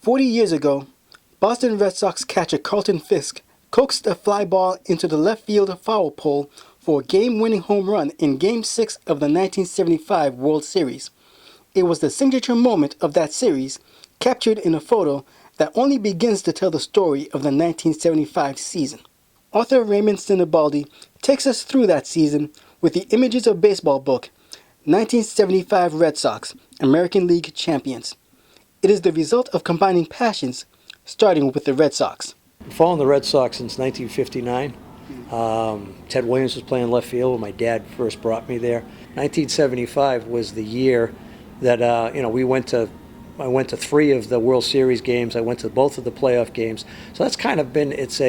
40 years ago, Boston Red Sox catcher Carlton Fisk coaxed a fly ball into the left field foul pole for a game-winning home run in Game 6 of the 1975 World Series. It was the signature moment of that series, captured in a photo that only begins to tell the story of the 1975 season. Author Raymond Sinibaldi takes us through that season with the Images of Baseball book, 1975 Red Sox, American League Champions. It is the result of combining passions, starting with the Red Sox. Following the Red Sox since 1959. Ted Williams was playing left field when my dad first brought me there. 1975 was the year that I went to 3 of the World Series games. I went to both of the playoff games. So that's kind of been, it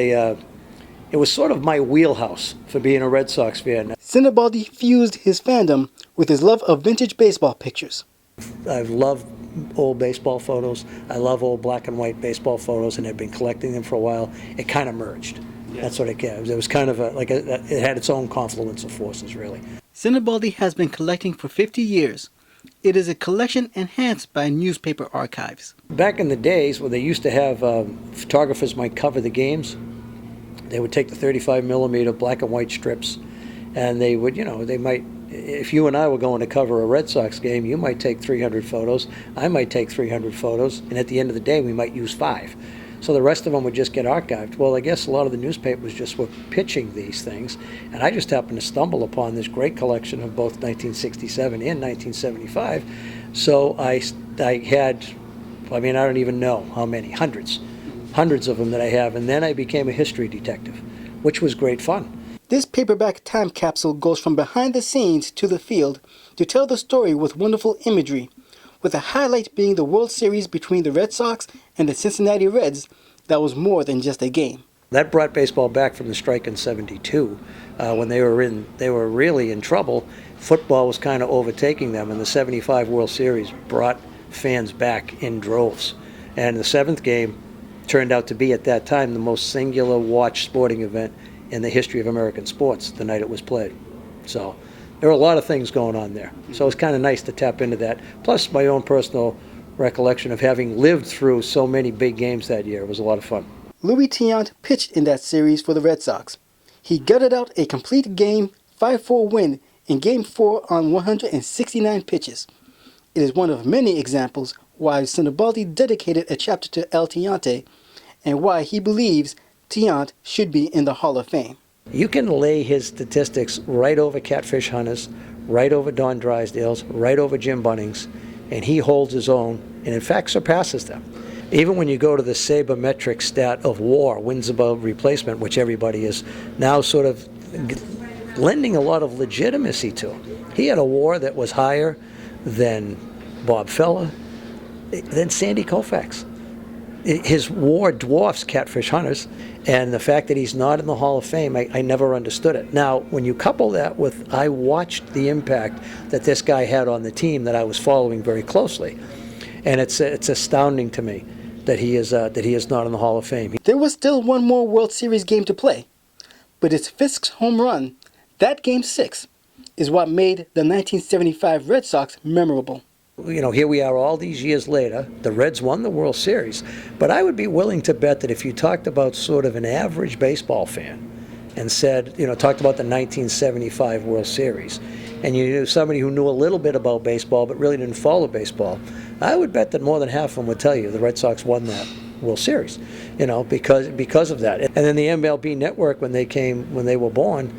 was sort of my wheelhouse for being a Red Sox fan. Sinibaldi fused his fandom with his love of vintage baseball pictures. I love old baseball photos. I love old black and white baseball photos, and I've been collecting them for a while. It kind of merged. Yeah. That's what it was. It was kind of it had its own confluence of forces, really. Sinibaldi has been collecting for 50 years. It is a collection enhanced by newspaper archives. Back in the days when they used to have photographers might cover the games, they would take the 35 millimeter black and white strips, and they would, they might, if you and I were going to cover a Red Sox game, you might take 300 photos, I might take 300 photos, and at the end of the day we might use 5. So the rest of them would just get archived. Well, I guess a lot of the newspapers just were pitching these things, and I just happened to stumble upon this great collection of both 1967 and 1975. So I had, I don't even know how many, hundreds of them that I have, and then I became a history detective, which was great fun. This paperback time capsule goes from behind the scenes to the field to tell the story with wonderful imagery, with the highlight being the World Series between the Red Sox and the Cincinnati Reds. That was more than just a game. That brought baseball back from the strike in '72, when they were really in trouble. Football was kind of overtaking them, and the '75 World Series brought fans back in droves. And the 7th game turned out to be, at that time, the most singular watched sporting event in the history of American sports the night it was played. So there were a lot of things going on there. So it's kind of nice to tap into that. Plus my own personal recollection of having lived through so many big games that year. It was a lot of fun. Louis Tiant pitched in that series for the Red Sox. He gutted out a complete game 5-4 win in Game 4 on 169 pitches. It is one of many examples why Sinibaldi dedicated a chapter to El Tiante and why he believes Tiant should be in the Hall of Fame. You can lay his statistics right over Catfish Hunters, right over Don Drysdale's, right over Jim Bunning's, and he holds his own, and in fact surpasses them. Even when you go to the sabermetric stat of WAR, wins above replacement, which everybody is now sort of lending a lot of legitimacy to. He had a WAR that was higher than Bob Feller, than Sandy Koufax. His WAR dwarfs Catfish Hunters, and the fact that he's not in the Hall of Fame, I never understood it. Now, when you couple that with, I watched the impact that this guy had on the team that I was following very closely, and it's astounding to me that he is not in the Hall of Fame. There was still one more World Series game to play, but it's Fisk's home run, that Game 6, is what made the 1975 Red Sox memorable. Here we are all these years later. The Reds won the World Series, but I would be willing to bet that if you talked about sort of an average baseball fan and said, talked about the 1975 World Series, and you knew somebody who knew a little bit about baseball but really didn't follow baseball, I would bet that more than half of them would tell you the Red Sox won that World Series, because of that. And then the MLB Network, when they were born,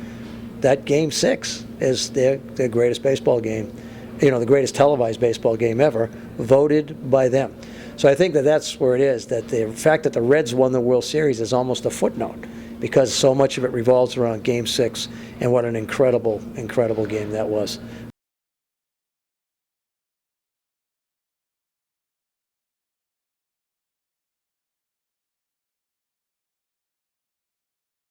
that Game 6 is their greatest baseball game. The greatest televised baseball game ever, voted by them. So I think that's where it is, that the fact that the Reds won the World Series is almost a footnote, because so much of it revolves around Game 6 and what an incredible, incredible game that was.